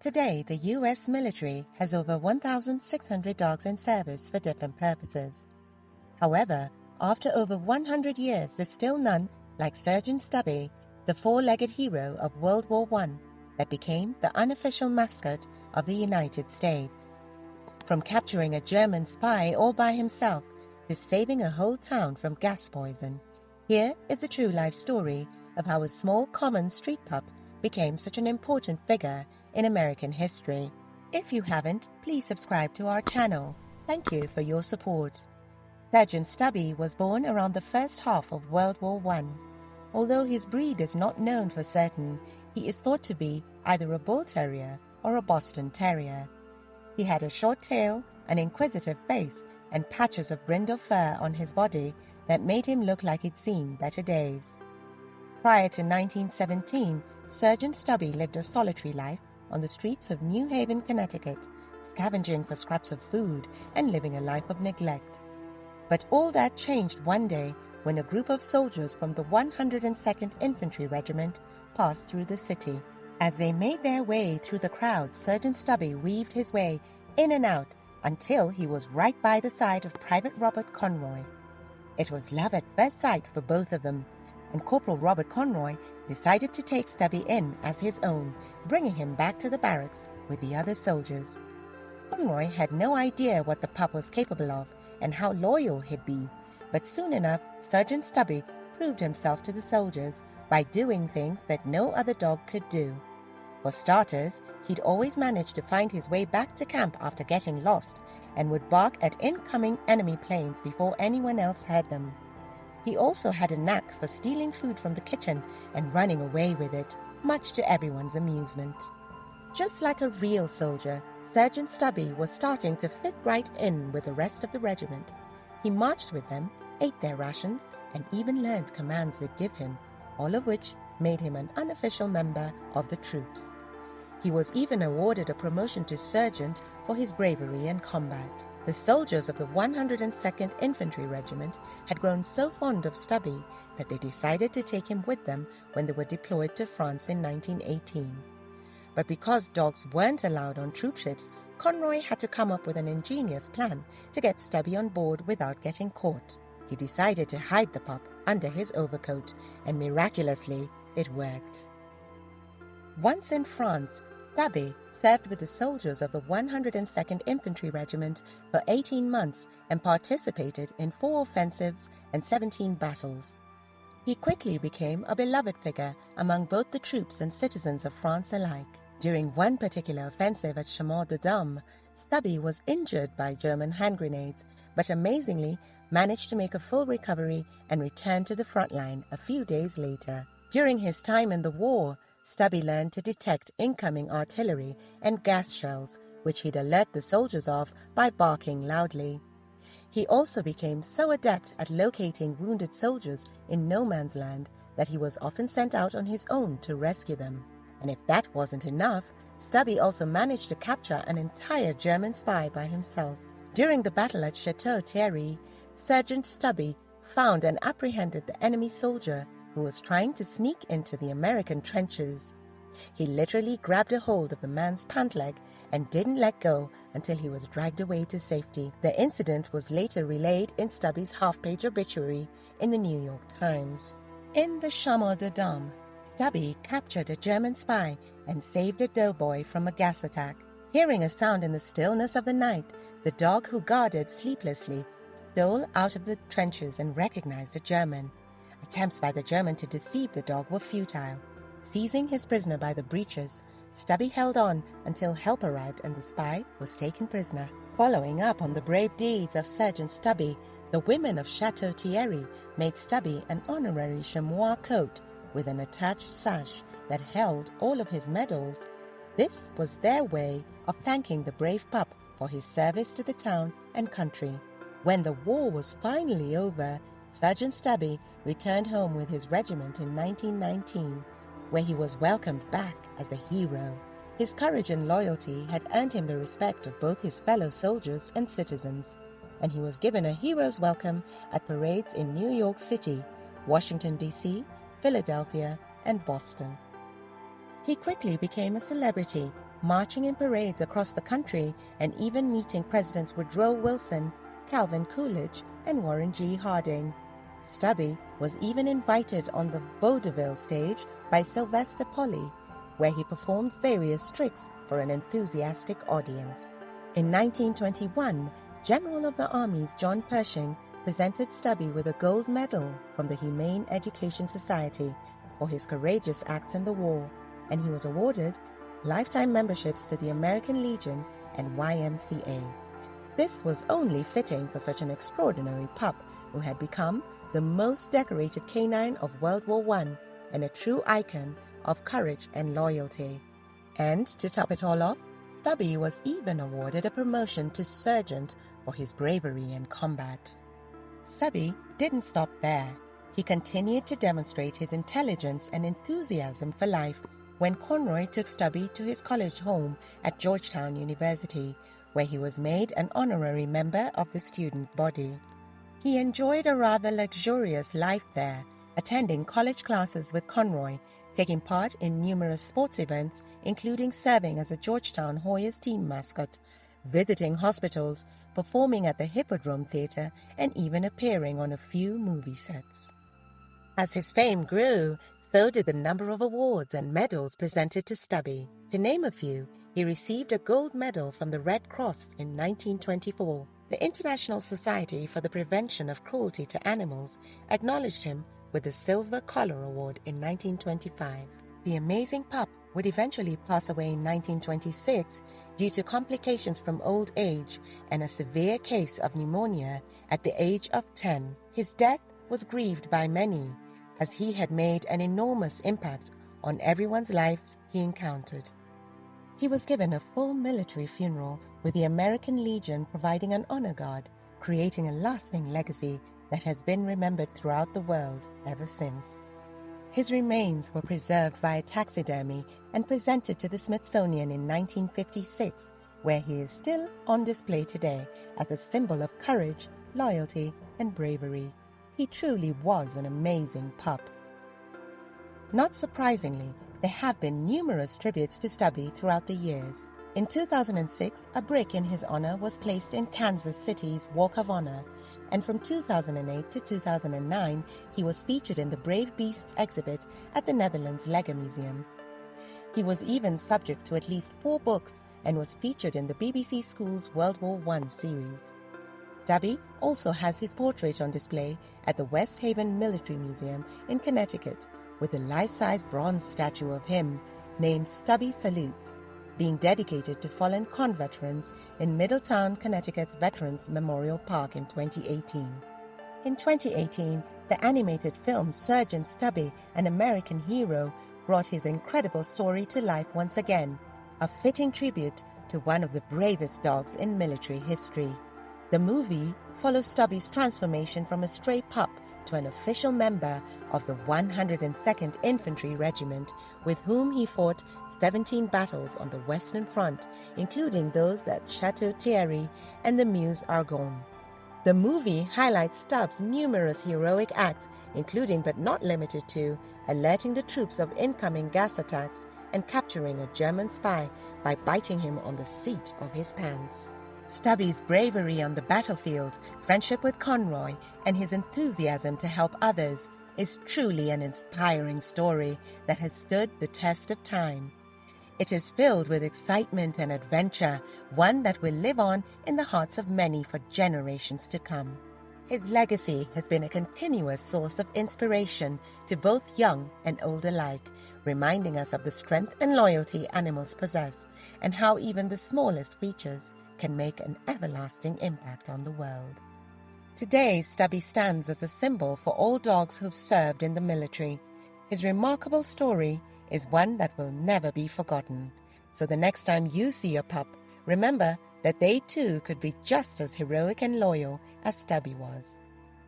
Today, the U.S. military has over 1,600 dogs in service for different purposes. However, after over 100 years, there's still none like Sergeant Stubby, the four-legged hero of World War I that became the unofficial mascot of the United States. From capturing a German spy all by himself to saving a whole town from gas poison, here is the true life story of how a small common street pup became such an important figure in American history. If you haven't, please subscribe to our channel. Thank you for your support. Sergeant Stubby was born around the first half of World War I. Although his breed is not known for certain, he is thought to be either a bull terrier or a Boston terrier. He had a short tail, an inquisitive face, and patches of brindle fur on his body that made him look like he'd seen better days. Prior to 1917, Sergeant Stubby lived a solitary life on the streets of New Haven, Connecticut, scavenging for scraps of food and living a life of neglect. But all that changed one day when a group of soldiers from the 102nd Infantry Regiment passed through the city. As they made their way through the crowd, Sergeant Stubby weaved his way in and out until he was right by the side of Private Robert Conroy. It was love at first sight for both of them, and Corporal Robert Conroy decided to take Stubby in as his own, bringing him back to the barracks with the other soldiers. Conroy had no idea what the pup was capable of and how loyal he'd be, but soon enough Sergeant Stubby proved himself to the soldiers by doing things that no other dog could do. For starters, he'd always manage to find his way back to camp after getting lost and would bark at incoming enemy planes before anyone else heard them. He also had a knack for stealing food from the kitchen and running away with it, much to everyone's amusement. Just like a real soldier, Sergeant Stubby was starting to fit right in with the rest of the regiment. He marched with them, ate their rations, and even learned commands they'd give him, all of which made him an unofficial member of the troops. He was even awarded a promotion to sergeant for his bravery in combat. The soldiers of the 102nd Infantry Regiment had grown so fond of Stubby that they decided to take him with them when they were deployed to France in 1918. But because dogs weren't allowed on troop ships, Conroy had to come up with an ingenious plan to get Stubby on board without getting caught. He decided to hide the pup under his overcoat, and miraculously, it worked. Once in France, Stubby served with the soldiers of the 102nd Infantry Regiment for 18 months and participated in 4 offensives and 17 battles. He quickly became a beloved figure among both the troops and citizens of France alike. During one particular offensive at Chemin-des-Dames, Stubby was injured by German hand grenades, but amazingly managed to make a full recovery and return to the front line a few days later. During his time in the war, Stubby learned to detect incoming artillery and gas shells, which he'd alert the soldiers of by barking loudly. He also became so adept at locating wounded soldiers in no man's land that he was often sent out on his own to rescue them. And if that wasn't enough, Stubby also managed to capture an entire German spy by himself. During the battle at Chateau Thierry, Sergeant Stubby found and apprehended the enemy soldier who was trying to sneak into the American trenches. He literally grabbed a hold of the man's pant leg and didn't let go until he was dragged away to safety. The incident was later relayed in Stubby's half-page obituary in the New York Times. In the Chemin-des-Dames, Stubby captured a German spy and saved a doughboy from a gas attack. Hearing a sound in the stillness of the night, the dog who guarded sleeplessly stole out of the trenches and recognized a German. Attempts by the German to deceive the dog were futile. Seizing his prisoner by the breeches, Stubby held on until help arrived and the spy was taken prisoner. Following up on the brave deeds of Sergeant Stubby, the women of Chateau Thierry made Stubby an honorary chamois coat with an attached sash that held all of his medals. This was their way of thanking the brave pup for his service to the town and country. When the war was finally over, Sergeant Stubby returned home with his regiment in 1919, where he was welcomed back as a hero. His courage and loyalty had earned him the respect of both his fellow soldiers and citizens, and he was given a hero's welcome at parades in New York City, Washington, D.C., Philadelphia, and Boston. He quickly became a celebrity, marching in parades across the country and even meeting Presidents Woodrow Wilson, Calvin Coolidge, and Warren G. Harding. Stubby was even invited on the vaudeville stage by Sylvester Polly, where he performed various tricks for an enthusiastic audience. In 1921, General of the Armies John Pershing presented Stubby with a gold medal from the Humane Education Society for his courageous acts in the war, and he was awarded lifetime memberships to the American Legion and YMCA. This was only fitting for such an extraordinary pup who had become the most decorated canine of World War I and a true icon of courage and loyalty. And to top it all off, Stubby was even awarded a promotion to sergeant for his bravery in combat. Stubby didn't stop there. He continued to demonstrate his intelligence and enthusiasm for life when Conroy took Stubby to his college home at Georgetown University, where he was made an honorary member of the student body. He enjoyed a rather luxurious life there, attending college classes with Conroy, taking part in numerous sports events, including serving as a Georgetown Hoyas team mascot, visiting hospitals, performing at the Hippodrome Theater, and even appearing on a few movie sets. As his fame grew, so did the number of awards and medals presented to Stubby. To name a few, he received a gold medal from the Red Cross in 1924. The International Society for the Prevention of Cruelty to Animals acknowledged him with the Silver Collar Award in 1925. The amazing pup would eventually pass away in 1926 due to complications from old age and a severe case of pneumonia at the age of 10. His death was grieved by many, as he had made an enormous impact on everyone's lives he encountered. He was given a full military funeral with the American Legion providing an honor guard, creating a lasting legacy that has been remembered throughout the world ever since. His remains were preserved via taxidermy and presented to the Smithsonian in 1956, where he is still on display today as a symbol of courage, loyalty, and bravery. He truly was an amazing pup. Not surprisingly, there have been numerous tributes to Stubby throughout the years. In 2006, a brick in his honor was placed in Kansas City's Walk of Honor, and from 2008 to 2009, he was featured in the Brave Beasts exhibit at the Netherlands Lega Museum. He was even subject to at least 4 books and was featured in the BBC Schools World War I series. Stubby also has his portrait on display at the West Haven Military Museum in Connecticut, with a life-size bronze statue of him named Stubby Salutes, being dedicated to fallen con veterans in Middletown, Connecticut's Veterans Memorial Park in 2018. In 2018, the animated film Sergeant Stubby, An American Hero, brought his incredible story to life once again, a fitting tribute to one of the bravest dogs in military history. The movie follows Stubby's transformation from a stray pup to an official member of the 102nd Infantry Regiment, with whom he fought 17 battles on the Western Front, including those at Chateau Thierry and the Meuse-Argonne. The movie highlights Stubbs' numerous heroic acts, including but not limited to alerting the troops of incoming gas attacks and capturing a German spy by biting him on the seat of his pants. Stubby's bravery on the battlefield, friendship with Conroy, and his enthusiasm to help others is truly an inspiring story that has stood the test of time. It is filled with excitement and adventure, one that will live on in the hearts of many for generations to come. His legacy has been a continuous source of inspiration to both young and old alike, reminding us of the strength and loyalty animals possess, and how even the smallest creatures can make an everlasting impact on the world. Today, Stubby stands as a symbol for all dogs who've served in the military. His remarkable story is one that will never be forgotten. So the next time you see a pup, remember that they too could be just as heroic and loyal as Stubby was.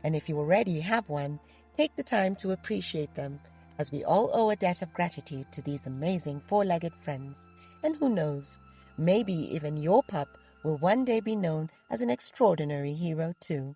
And if you already have one, take the time to appreciate them, as we all owe a debt of gratitude to these amazing four-legged friends. And who knows, maybe even your pup will one day be known as an extraordinary hero too.